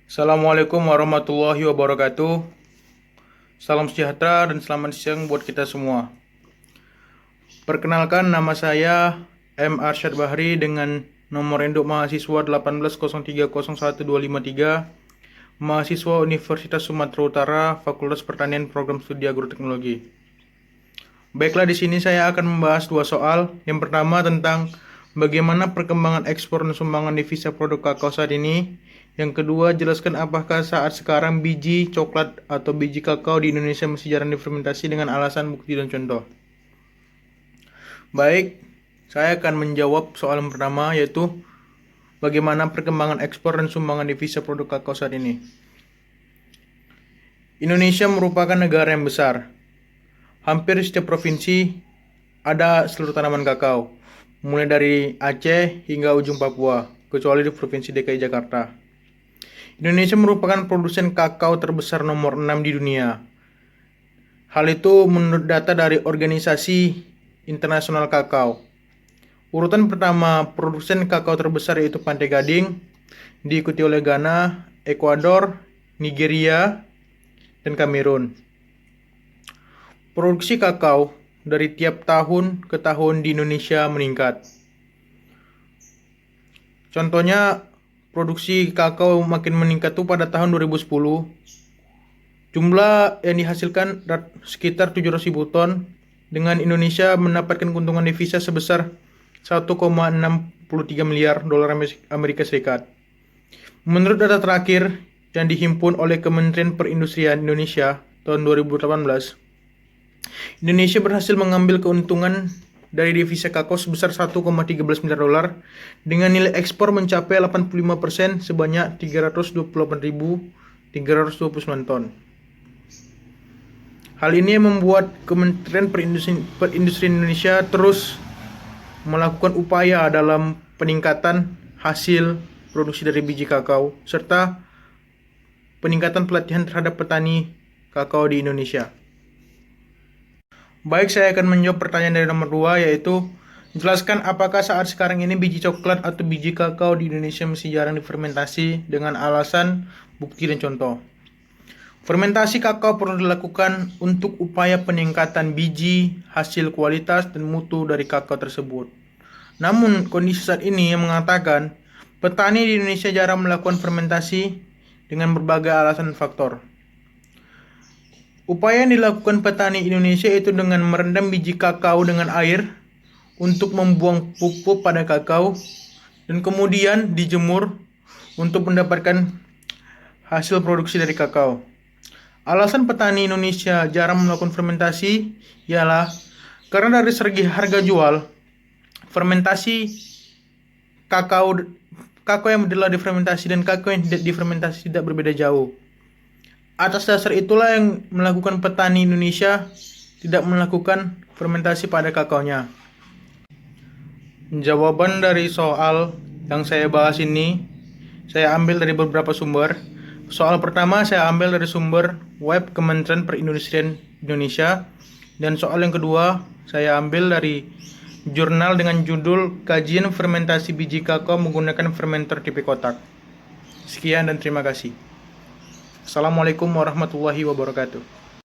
Assalamualaikum warahmatullahi wabarakatuh. Salam sejahtera dan selamat siang buat kita semua. Perkenalkan, nama saya M. Arsyad Bahri dengan nomor induk mahasiswa 1803012553, mahasiswa Universitas Sumatera Utara, Fakultas Pertanian Program Studi Agroteknologi. Baiklah, di sini saya akan membahas dua soal. Yang pertama tentang bagaimana perkembangan ekspor dan sumbangan devisa produk kakao saat ini. Yang kedua, jelaskan apakah saat sekarang biji coklat atau biji kakao di Indonesia masih jarang difermentasi dengan alasan bukti dan contoh. Baik, saya akan menjawab soal yang pertama, yaitu bagaimana perkembangan ekspor dan sumbangan devisa produk kakao saat ini. Indonesia merupakan negara yang besar. Hampir setiap provinsi ada seluruh tanaman kakao, mulai dari Aceh hingga ujung Papua, kecuali di Provinsi DKI Jakarta. Indonesia merupakan produsen kakao terbesar nomor 6 di dunia. Hal itu menurut data dari Organisasi Internasional Kakao. Urutan pertama produsen kakao terbesar yaitu Pantai Gading, diikuti oleh Ghana, Ekuador, Nigeria, dan Kamerun. Produksi kakao dari tiap tahun ke tahun di Indonesia meningkat. Contohnya, produksi kakao makin meningkat tuh pada tahun 2010. Jumlah yang dihasilkan sekitar 700.000 ton, dengan Indonesia mendapatkan keuntungan devisa sebesar 1,63 miliar dolar Amerika Serikat. Menurut data terakhir yang dihimpun oleh Kementerian Perindustrian Indonesia tahun 2018, Indonesia berhasil mengambil keuntungan dari devisa kakao sebesar 1,13 miliar dolar dengan nilai ekspor mencapai 85% sebanyak 328.329 ton. Hal ini membuat Kementerian Perindustrian Indonesia terus melakukan upaya dalam peningkatan hasil produksi dari biji kakao serta peningkatan pelatihan terhadap petani kakao di Indonesia. Baik, saya akan menjawab pertanyaan dari nomor 2, yaitu jelaskan apakah saat sekarang ini biji coklat atau biji kakao di Indonesia masih jarang difermentasi dengan alasan bukti dan contoh. Fermentasi kakao perlu dilakukan untuk upaya peningkatan biji, hasil kualitas, dan mutu dari kakao tersebut. Namun, kondisi saat ini yang mengatakan petani di Indonesia jarang melakukan fermentasi dengan berbagai alasan dan faktor. Upaya yang dilakukan petani Indonesia itu dengan merendam biji kakao dengan air untuk membuang pupuk pada kakao dan kemudian dijemur untuk mendapatkan hasil produksi dari kakao. Alasan petani Indonesia jarang melakukan fermentasi ialah karena dari segi harga jual, fermentasi kakao yang telah difermentasi dan kakao yang tidak difermentasi tidak berbeda jauh. Atas dasar itulah yang melakukan petani Indonesia tidak melakukan fermentasi pada kakaonya. Jawaban dari soal yang saya bahas ini saya ambil dari beberapa sumber. Soal pertama saya ambil dari sumber web Kementerian Perindustrian Indonesia, dan soal yang kedua saya ambil dari jurnal dengan judul Kajian Fermentasi Biji Kakao Menggunakan Fermenter Tipe Kotak. Sekian dan terima kasih. Assalamualaikum warahmatullahi wabarakatuh.